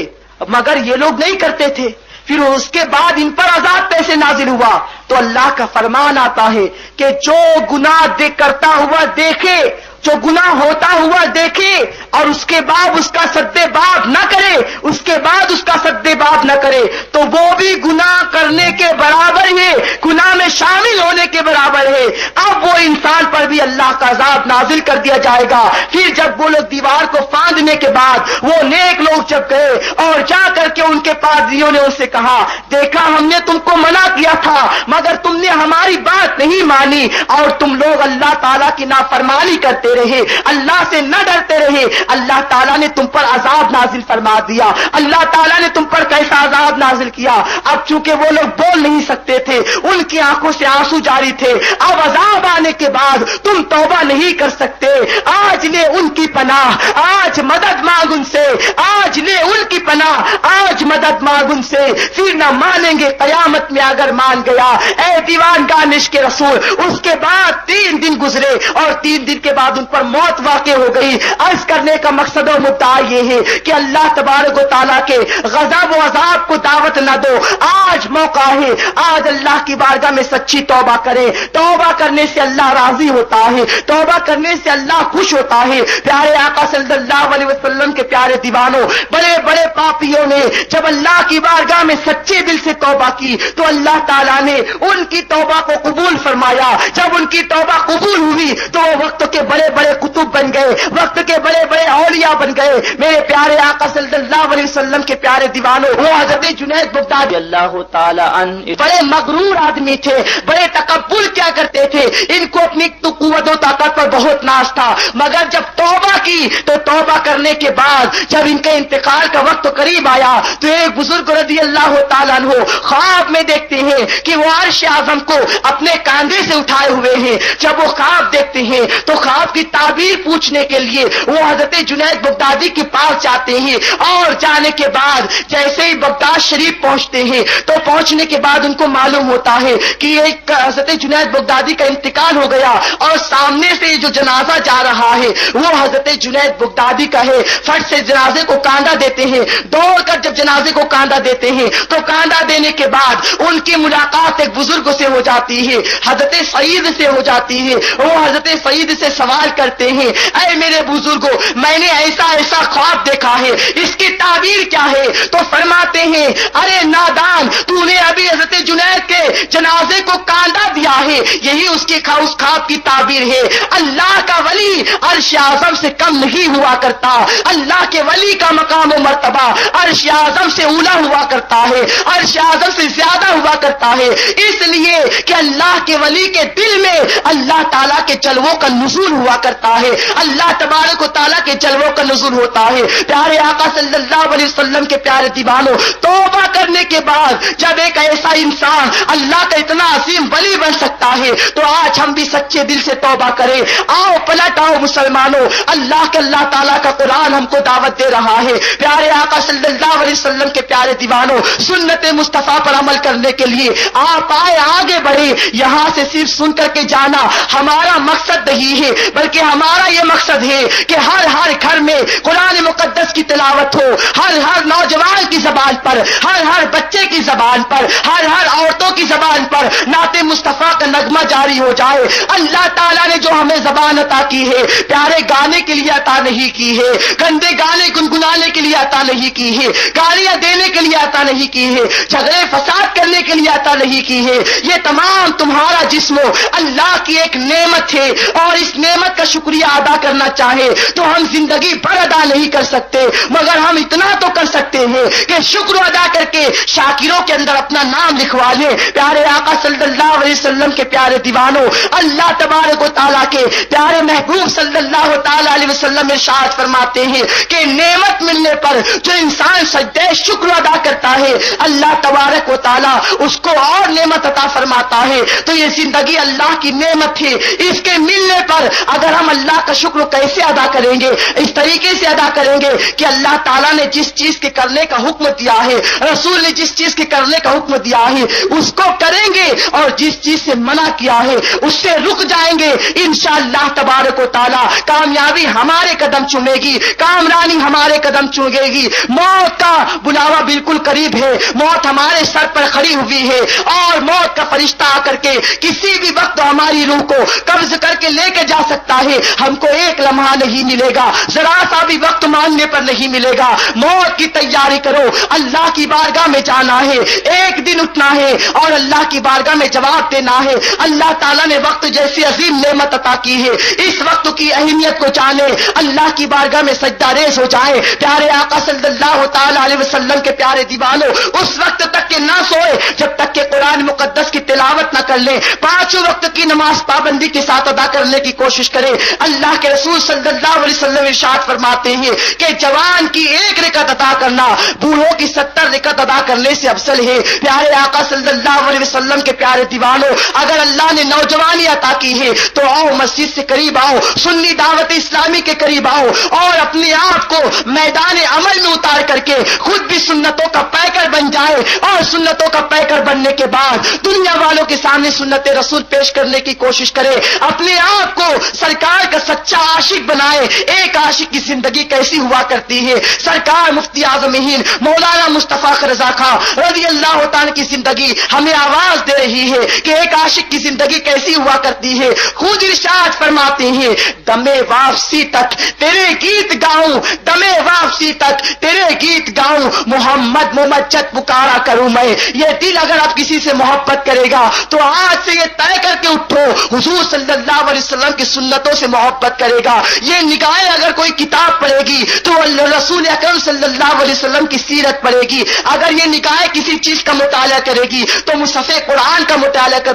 مگر یہ لوگ نہیں کرتے تھے، پھر اس کے بعد ان پر عذاب کیسے نازل ہوا؟ تو اللہ کا فرمان آتا ہے کہ جو گناہ کرتا ہوا دیکھے، جو گناہ ہوتا ہوا دیکھے اور اس کے بعد اس کا سد باب نہ کرے، اس کے بعد اس کا سد باب نہ کرے، تو وہ بھی گناہ کرنے کے برابر ہے، گناہ میں شامل ہونے کے برابر ہے۔ اب وہ انسان پر بھی اللہ کا عذاب نازل کر دیا جائے گا۔ پھر جب وہ لوگ دیوار کو فاندنے کے بعد وہ نیک لوگ جب گئے اور جا کر کے ان کے پادریوں نے ان سے کہا، دیکھا ہم نے تم کو منع کیا تھا مگر تم نے ہماری بات نہیں مانی اور تم لوگ اللہ تعالیٰ کی نافرمانی کرتے رہے، اللہ سے نہ ڈرتے رہے، اللہ تعالیٰ نے تم پر عذاب نازل فرما دیا۔ اللہ تعالیٰ نے تم پر کیسا عذاب نازل کیا؟ اب چونکہ وہ لوگ بول نہیں سکتے تھے، ان کی آنکھوں سے آنسو جاری تھے، اب عذاب آنے کے بعد تم توبہ نہیں کر سکتے، آج لے ان کی پناہ، آج مدد مانگ ان سے، آج لے ان کی پناہ، آج مدد مانگ ان سے، پھر نہ مانیں گے قیامت میں اگر مان گیا۔ اے دیوان گانش کے رسول، اس کے بعد 3 دن گزرے اور 3 دن کے بعد ان پر موت واقع ہو گئی۔ عرض کرنے کا مقصد و مدعا یہ ہے کہ اللہ تبارک و تعالیٰ کے غضب و عذاب کو دعوت نہ دو، آج موقع ہے، آج اللہ کی بارگاہ میں سچی توبہ کریں، توبہ کرنے سے اللہ راضی ہوتا ہے، توبہ کرنے سے اللہ خوش ہوتا ہے۔ پیارے آقا صلی اللہ علیہ وسلم کے پیارے دیوانوں، بڑے بڑے پاپیوں نے جب اللہ کی بارگاہ میں سچے دل سے توبہ کی تو اللہ تعالیٰ نے ان کی توبہ کو قبول فرمایا۔ جب ان کی توبہ قبول ہوئی تو وہ وقت کے بڑے بڑے کتب بن گئے، وقت کے بڑے بڑے اولیاء بن گئے۔ میرے پیارے آقا صلی اللہ علیہ وسلم کے پیارے دیوانوں، وہ حضرت جنید بغدادی اللہ تعالی عنہ بڑے مغرور آدمی تھے، بڑے تکبر کیا کرتے تھے، ان کو اپنی قوت و طاقت پر بہت ناز تھا، مگر جب توبہ کی تو توبہ کرنے کے بعد جب ان کے انتقال کا وقت قریب آیا تو ایک بزرگ رضی اللہ تعالیٰ عنہ خواب میں دیکھتے ہیں کہ وہ عرش اعظم کو اپنے کاندھے سے اٹھائے ہوئے ہیں۔ جب وہ خواب دیکھتے ہیں تو خواب کی تعبیر پوچھنے کے لیے وہ حضرت جنید بغدادی کے پاس جاتے ہیں، اور جانے کے بعد جیسے ہی بغداد شریف پہنچتے ہیں تو پہنچنے کے بعد ان کو معلوم ہوتا ہے کہ ایک حضرت جنید بغدادی کا انتقال ہو گیا، اور سامنے سے جو جنازہ جا رہا ہے وہ حضرت جنید بغدادی کا ہے۔ فٹ سے جنازے کو کاندھا دیتے ہیں، دوڑ کر جب جنازے کو کاندھا دیتے ہیں تو کاندھا دینے کے بعد ان کی ملاقات ایک بزرگ سے ہو جاتی ہے، حضرت سعید سے ہو جاتی ہے۔ وہ حضرت سعید سے سوال کرتے ہیں، اے میرے بزرگوں، میں نے ایسا ایسا خواب دیکھا ہے، اس کی تعبیر کیا ہے؟ تو فرماتے ہیں، ارے نادان، تو نے ابھی حضرت جنید کے جنازے کو کاندھا دیا ہے، یہی اس خواب کی تعبیر ہے۔ اللہ کا ولی عرش اعظم سے کم نہیں ہوا کرتا، اللہ کے ولی کا مقام و مرتبہ عرش اعظم سے اولا ہوا کرتا ہے، عرش اعظم سے زیادہ ہوا کرتا ہے، اس لیے کہ اللہ کے ولی کے دل میں اللہ تعالیٰ کے جلووں کا نزول ہوا کرتا ہے، اللہ تبارک و تعالیٰ کے جلووں کا نزول ہوتا ہے۔ پیارے آقا صلی اللہ علیہ وسلم کے پیارے دیوانوں، توبہ کرنے کے بعد جب ایک ایسا انسان اللہ کا اتنا عظیم ولی بن سکتا ہے تو آج ہم بھی سچے دل سے توبہ کریں۔ آؤ پلٹ آؤ مسلمانوں، اللہ تعالیٰ کا قرآن ہم کو دعوت دے رہا ہے۔ پیارے آقا صلی اللہ علیہ وسلم کے پیارے دیوانوں، سنت مصطفیٰ پر عمل کرنے کے لیے آپ آئے، آگے بڑھے۔ یہاں سے صرف سن کر کے جانا ہمارا مقصد نہیں ہے، بلکہ ہمارا یہ مقصد ہے کہ ہر ہر گھر میں قرآن مقدس کی تلاوت ہو، ہر نوجوان کی زبان پر، ہر بچے کی زبان پر، ہر عورتوں کی زبان پر نعت مصطفیٰ کا نغمہ جاری ہو جائے۔ اللہ تعالیٰ نے جو ہمیں زبان عطا کی ہے، پیارے گانے کے لیے عطا نہیں کی ہے، گندے گانے گنگنانے کے لیے عطا نہیں کی ہے، گالیاں دینے کے لیے عطا نہیں کی ہے، جھگڑے فساد کرنے کے لیے عطا نہیں کی ہے، یہ تمام تمہارا جسم اللہ کی ایک نعمت ہے، اور اس نعمت کا شکریہ ادا کرنا چاہے تو ہم زندگی بھر ادا نہیں کر سکتے، مگر ہم اتنا تو کر سکتے ہیں کہ شکر ادا کر کے شاکروں کے اندر اپنا نام لکھوا لیں۔ پیارے آقا صلی اللہ علیہ وسلم کے پیارے دیوانوں، اللہ تبارک و تعالیٰ کے پیارے محبوب صلی اللہ تعالی علیہ وسلم ارشاد فرماتے ہیں کہ نعمت ملنے پر جو انسان سجدہ شکر ادا کرتا ہے، اللہ تبارک و تعالیٰ اس کو اور نعمت عطا فرماتا ہے۔ تو یہ زندگی اللہ کی نعمت ہے، اس کے ملنے پر اگر ہم اللہ کا شکر کیسے ادا کریں گے؟ اس طریقے سے ادا کریں گے کہ اللہ تعالیٰ نے جس چیز کے کرنے کا حکم دیا ہے، رسول نے جس چیز کے کرنے کا حکم دیا ہے اس کو کریں گے، اور جس چیز سے منع کیا ہے اس سے رک جائیں گے۔ انشاءاللہ تبارک و تعالیٰ کامیابی ہمارے قدم چومے گی، کامرانی ہمارے قدم چومے گی۔ موت کا بلاوا بالکل قریب ہے، موت ہمارے سر پر کھڑی ہوئی ہے، اور موت کا فرشتہ آ کر کے کسی بھی وقت ہماری روح کو قبض کر کے لے کے جا سکتا ہے۔ ہم کو ایک لمحہ نہیں ملے گا، ذرا سا بھی وقت مانگنے پر نہیں ملے گا۔ موت کی تیاری کرو، اللہ کی بارگاہ میں جانا ہے، ایک دن اٹھنا ہے اور اللہ کی بارگاہ میں جواب دینا ہے۔ اللہ تعالیٰ نے وقت جیسی عظیم نعمت عطا کی ہے، اس وقت کی اہمیت کو جانے، اللہ کی بارگاہ میں سجدہ ریز ہو جائے۔ پیارے آقا صلی اللہ تعالی علیہ وسلم کے پیارے دیوانوں، اس وقت تک کہ نہ سوئے جب تک کہ قرآن مقدس کی تلاوت نہ کر لیں، پانچوں وقت کی نماز پابندی کے ساتھ ادا کرنے کی کوشش کریں۔ اللہ کے رسول صلی اللہ علیہ وسلم ارشاد فرماتے ہیں کہ جوان کی ایک رکعت ادا کرنا بوڑھوں کی 70 رکعت ادا کرنے سے افضل ہے۔ پیارے آقا صلی اللہ علیہ وسلم کے پیارے دیوانوں، اگر اللہ نے نوجوانی عطا کی ہے تو آؤ مسجد سے قریب آؤ، سنی دعوت اسلامی کے قریب آؤ، اور اپنے آپ کو میدان عمل میں اتار کر کے خود بھی سنتوں کا پیکر بن جائے، اور سنتوں کا پیکر بننے کے بعد دنیا والوں کے سامنے سنت رسول پیش کرنے کی کوشش کرے، اپنے آپ کو سرکار کا سچا عاشق بنائے۔ ایک عاشق کی زندگی کیسی ہوا کرتی ہے؟ سرکار مفتی اعظم ہند مولانا مصطفیٰ رضا خان رضی اللہ تعالی کی زندگی ہمیں آواز دے رہی ہے کہ ایک عاشق کی زندگی کیسی ہوا کرتی ہے۔ خود ارشاد فرماتے ہیں، دمے واپسی تک تیرے گیت گاؤں، دمے واپسی تک تیرے گیت گاؤں، محمد ممجد پکارا کروں میں۔ یہ دل اگر آپ کسی سے محبت کرے گا تو آج سے یہ طے کر کے اٹھو، حضور صلی اللہ علیہ وسلم کی سنتوں سے محبت کرے گا۔ یہ نگاہیں اگر کوئی کتاب پڑھے گی تو رسول اکرم صلی اللہ علیہ وسلم کی سیرت پڑھے گی، اگر یہ نگاہیں کسی چیز کا مطالعہ کرے گی تو مصحف قرآن کا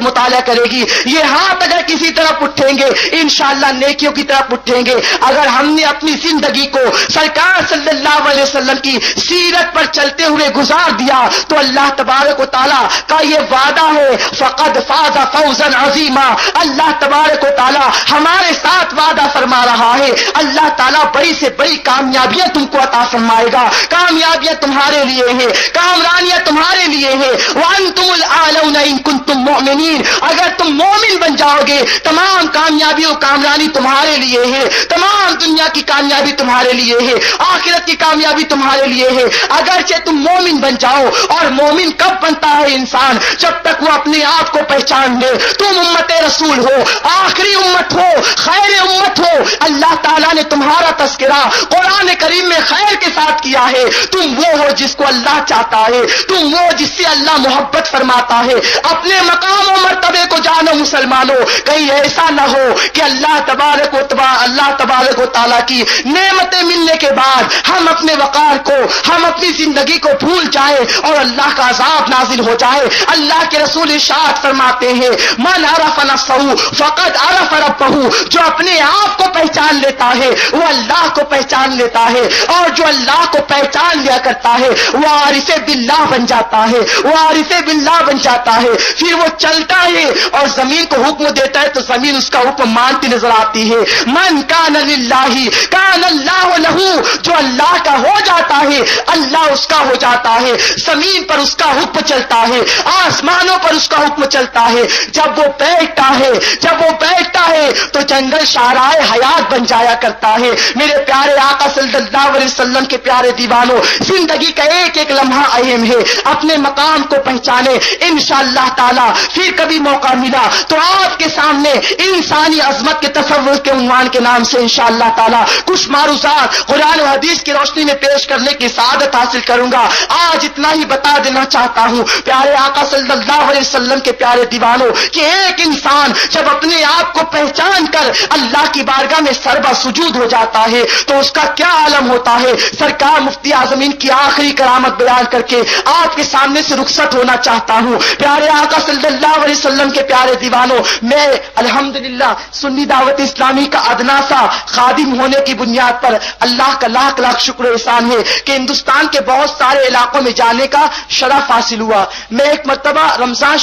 مطالعہ کرے گی۔ یہ ہاتھ اگر کسی طرف اٹھیں گے انشاءاللہ نیکیوں کی طرف اٹھیں گے۔ اگر ہم نے اپنی زندگی کو سرکار صلی اللہ علیہ وسلم کی سیرت پر چلتے ہوئے گزار دیا تو اللہ تبارک و تعالیٰ کا یہ وعدہ ہے، فقد فاز فوزا عظیما۔ اللہ تبارک و تعالیٰ ہمارے ساتھ وعدہ فرما رہا ہے، اللہ تعالیٰ بڑی سے بڑی کامیابیاں تم کو عطا فرمائے گا۔ کامیابیاں تمہارے لیے ہیں، کامرانیاں تمہارے لیے ہیں۔ وانتم الاعلون ان کنتم مؤمنین، اگر تم مومن بن جاؤ گے تمام کامیابی و کامرانی تمہارے لیے ہے، تمام دنیا کی کامیابی تمہارے لیے ہے، آخرت کی کامیابی تمہارے لیے ہے۔ اگرچہ تم مومن بن جاؤ، اور مومن کب بنتا ہے انسان؟ جب تک وہ اپنے آپ کو پہچان لے تم امت رسول ہو، آخری امت ہو، خیر امت ہو۔ اللہ تعالیٰ نے تمہارا تذکرہ قرآن کریم میں خیر کے ساتھ کیا ہے۔ تم وہ ہو جس کو اللہ چاہتا ہے، تم وہ جس سے اللہ محبت فرماتا ہے۔ اپنے مقام و مرتبے کو جانو مسلمانوں، کہیں ایسا نہ ہو کہ اللہ تبارک و تعالیٰ کی نعمتیں ملنے کے بعد ہم اپنے وقار کو، ہم اپنی زندگی کو بھول جائیں اور اللہ کا عذاب نازل ہو جائے۔ اللہ کے رسول ارشاد فرماتے ہیں، من عرف نفسہ فقد عرف ربہ، جو اپنے آپ کو پہچان لیتا ہے وہ اللہ کو پہچان لیتا ہے، اور جو اللہ کو پہچان لیا کرتا ہے وہ عارف باللہ بن جاتا ہے، وہ عارف باللہ بن جاتا ہے۔ پھر وہ چلتا ہے اور زمین کو حکم دیتا ہے تو زمین اس کا حکم مانتی نظر آتی ہے۔ من کان للہ کان اللہ لہ، جو اللہ کا ہو جاتا ہے اللہ اس کا ہو جاتا ہے، زمین پر اس کا حکم چلتا ہے، آسمانوں پر اس کا حکم چلتا ہے۔ جب وہ بیٹھتا ہے تو جنگل شاہراہ حیات بنیاد بن جایا کرتا ہے۔ میرے پیارے آقا صلی اللہ علیہ وسلم کے پیارے دیوانوں، زندگی کا ایک ایک لمحہ اہم ہے، اپنے مقام کو پہچانے۔ انشاءاللہ تعالی پھر کبھی موقع ملا تو آپ کے سامنے انسانی عظمت کے تصور کے عنوان کے نام سے انشاءاللہ تعالی کچھ معروضات قرآن و حدیث کی روشنی میں پیش کرنے کی سعادت حاصل کروں گا۔ آج اتنا ہی بتا دینا چاہتا ہوں پیارے آقا صلی اللہ علیہ وسلم کے پیارے دیوانوں کہ ایک انسان جب اپنے آپ کو پہچان کر اللہ کی بارگاہ میں سربا سجود ہو جاتا ہے تو اس کا کیا عالم ہوتا ہے۔ سرکار مفتی اعظمین کی آخری کرامت بیان کر کے آپ کے سامنے سے رخصت ہونا چاہتا ہوں۔ پیارے آقا صلی اللہ علیہ وسلم کے پیارے دیوانوں، میں الحمدللہ سنی دعوت اسلامی کا ادنا سا خادم ہونے کی بنیاد پر اللہ کا لاکھ لاکھ شکر و احسان ہے کہ ہندوستان کے بہت سارے علاقوں میں جانے کا شرف حاصل ہوا۔ میں ایک مرتبہ رمضان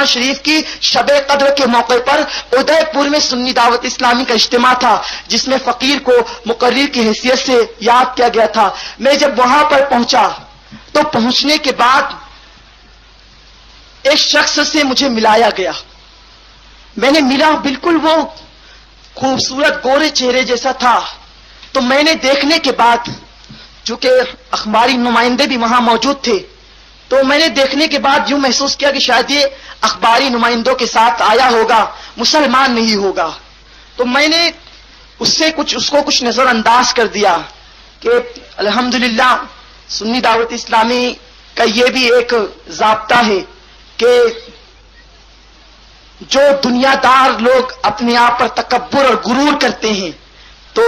شریف کی شب قدر کے موقع پر ادے پور میں سنی دعوت اسلامی کا اجتماع تھا جس میں فقیر کو مقرر کی حیثیت سے یاد کیا گیا تھا۔ میں جب وہاں پر پہنچا تو پہنچنے کے بعد ایک شخص سے مجھے ملایا گیا۔ میں نے ملا، بالکل وہ خوبصورت گورے چہرے جیسا تھا۔ تو میں نے دیکھنے کے بعد، چونکہ اخباری نمائندے بھی وہاں موجود تھے، تو میں نے دیکھنے کے بعد یوں محسوس کیا کہ شاید یہ اخباری نمائندوں کے ساتھ آیا ہوگا، مسلمان نہیں ہوگا۔ تو میں نے اس کو کچھ نظر انداز کر دیا کہ الحمدللہ سنی دعوت اسلامی کا یہ بھی ایک ضابطہ ہے کہ جو دنیا دار لوگ اپنے آپ پر تکبر اور غرور کرتے ہیں تو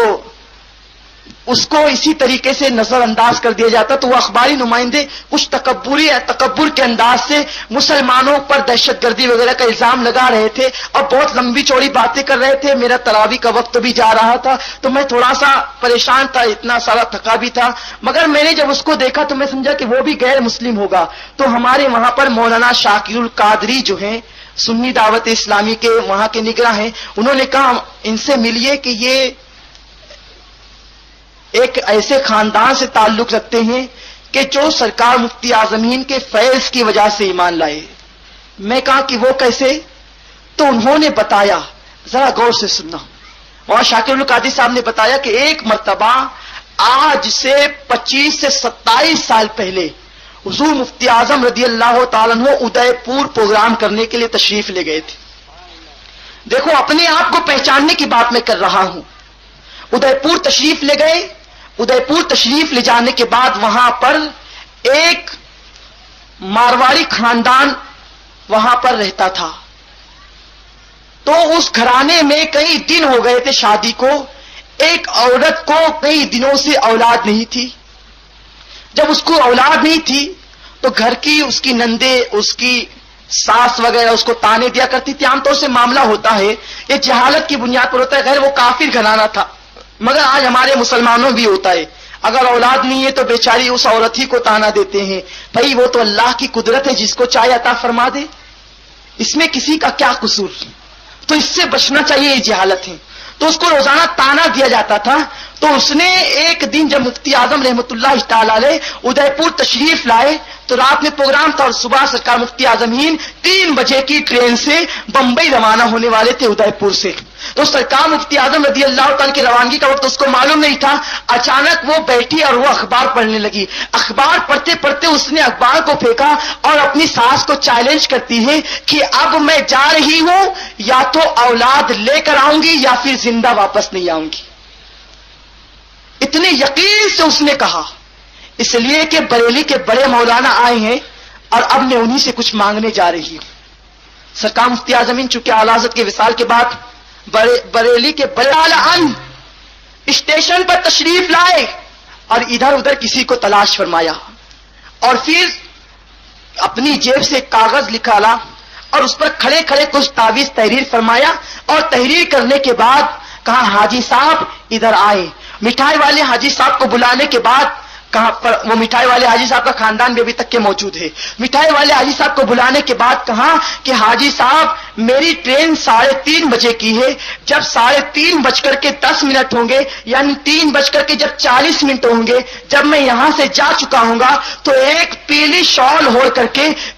اس کو اسی طریقے سے نظر انداز کر دیا جاتا۔ تو وہ اخباری نمائندے کچھ تکبر کے انداز سے مسلمانوں پر دہشت گردی وغیرہ کا الزام لگا رہے تھے اور بہت لمبی چوڑی باتیں کر رہے تھے۔ میرا تراویح کا وقت بھی جا رہا تھا تو میں تھوڑا سا پریشان تھا، اتنا سارا تھکا بھی تھا، مگر میں نے جب اس کو دیکھا تو میں سمجھا کہ وہ بھی غیر مسلم ہوگا۔ تو ہمارے وہاں پر مولانا شاکر القادری جو ہیں سنی دعوت اسلامی کے وہاں کے نگراں ہیں، انہوں نے کہا ان سے ملیے کہ یہ ایک ایسے خاندان سے تعلق رکھتے ہیں کہ جو سرکار مفتی اعظمین کے فیض کی وجہ سے ایمان لائے۔ میں کہا کہ وہ کیسے؟ تو انہوں نے بتایا، ذرا غور سے سننا۔ وہاں شاکر القادری صاحب نے بتایا کہ ایک مرتبہ آج سے 25 سے 27 سال پہلے حضور مفتی اعظم رضی اللہ تعالیٰ عنہ ادے پور پروگرام کرنے کے لیے تشریف لے گئے تھے۔ دیکھو اپنے آپ کو پہچاننے کی بات میں کر رہا ہوں۔ ادے پور تشریف لے گئے۔ ادے پور تشریف لے جانے کے بعد وہاں پر ایک مارواڑی خاندان وہاں پر رہتا تھا۔ تو اس گھرانے میں کئی دن ہو گئے تھے شادی کو، ایک عورت کو کئی دنوں سے اولاد نہیں تھی۔ جب اس کو اولاد نہیں تھی تو گھر کی اس کی نندے، اس کی ساس وغیرہ اس کو تانے دیا کرتی تھی۔ عام طور سے معاملہ ہوتا ہے، یہ جہالت کی بنیاد پر ہوتا ہے، غیر وہ کافر گھرانہ تھا، مگر آج ہمارے مسلمانوں بھی ہوتا ہے، اگر اولاد نہیں ہے تو بیچاری اس عورت ہی کو تانا دیتے ہیں، بھائی وہ تو اللہ کی قدرت ہے، جس کو چاہے عطا فرما دے، اس میں کسی کا کیا قصور۔ تو اس سے بچنا چاہیے، یہ جہالت ہے۔ تو اس کو روزانہ تانا دیا جاتا تھا۔ تو اس نے ایک دن جب مفتی اعظم رحمۃ اللہ تعالی علیہ ادے پور تشریف لائے تو رات میں پروگرام تھا اور صبح سرکار مفتی اعظمین 3 بجے کی ٹرین سے بمبئی روانہ ہونے والے تھے ادے پور سے۔ تو سرکار مفتی اعظم رضی اللہ تعالیٰ کی روانگی کا وقت اس کو معلوم نہیں تھا۔ اچانک وہ بیٹھی اور وہ اخبار پڑھنے لگی۔ اخبار پڑھتے پڑھتے اس نے اخبار کو پھینکا اور اپنی ساس کو چیلنج کرتی ہے کہ اب میں جا رہی ہوں، یا تو اولاد لے کر آؤں گی یا پھر زندہ واپس نہیں آؤں گی۔ اتنے یقین سے اس نے کہا، اس لیے کہ بریلی کے بڑے مولانا آئے ہیں اور اب میں انہی سے کچھ مانگنے جا رہی ہوں۔ سرکار مفتی اعظمین چونکہ اعلی حضرت کے وصال کے بعد بریلی کے بڑے اعلی اسٹیشن پر تشریف لائے اور ادھر ادھر کسی کو تلاش فرمایا اور پھر اپنی جیب سے کاغذ نکالا اور اس پر کھڑے کھڑے کچھ تعویذ تحریر فرمایا اور تحریر کرنے کے بعد کہا حاجی صاحب ادھر آئے۔ مٹھائی والے حاجی صاحب کو بلانے کے بعد کہاں پر وہ مٹھائی والے حاجی صاحب کا خاندان بھی ابھی تک کے موجود ہے۔ مٹھائی والے حاجی صاحب کو بلانے کے بعد کہا کہ حاجی صاحب میری ٹرین 3:30 بجے کی ہے، جب 3:10 ہوں گے یعنی 3:40 ہوں گے، جب میں یہاں سے جا چکا ہوں گا تو ایک پیلی شال اوڑھ کر کے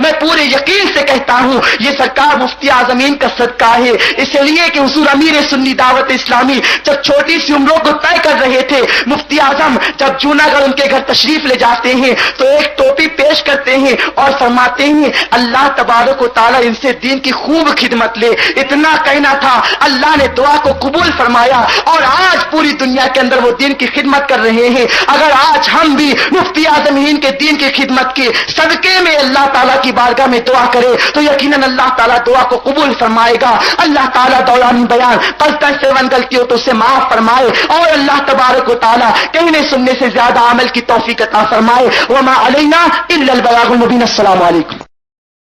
میں پورے یقین سے کہتا ہوں یہ سرکار مفتی اعظمین کا صدقہ ہے، اس لیے کہ حضور امیر سنی دعوت اسلامی جب چھوٹی سی عمروں کو طے کر رہے تھے، مفتی اعظم جب جوناگڑھ ان کے گھر تشریف لے جاتے ہیں تو ایک ٹوپی پیش کرتے ہیں اور فرماتے ہیں اللہ تبارک و تعالیٰ ان سے دین کی خوب خدمت لے. اتنا کہنا تھا، اللہ نے دعا کو قبول فرمایا اور آج پوری دنیا کے اندر وہ دین کی خدمت کر رہے ہیں. اگر آج ہم بھی مفتی اعظمین کے دین کی خدمت کے صدقے میں اللہ تعالیٰ کی بارگاہ میں دعا کرے تو یقیناً اللہ تعالیٰ دعا کو قبول فرمائے گا. اللہ تعالیٰ دوران بیان غلطی سے غلطیوں تو سے معاف فرمائے اور اللہ تبارک و تعالیٰ کہنے سننے سے زیادہ عمل کی توفیق عطا فرمائے. وما علینا الا البلاغ المبین. السلام علیکم.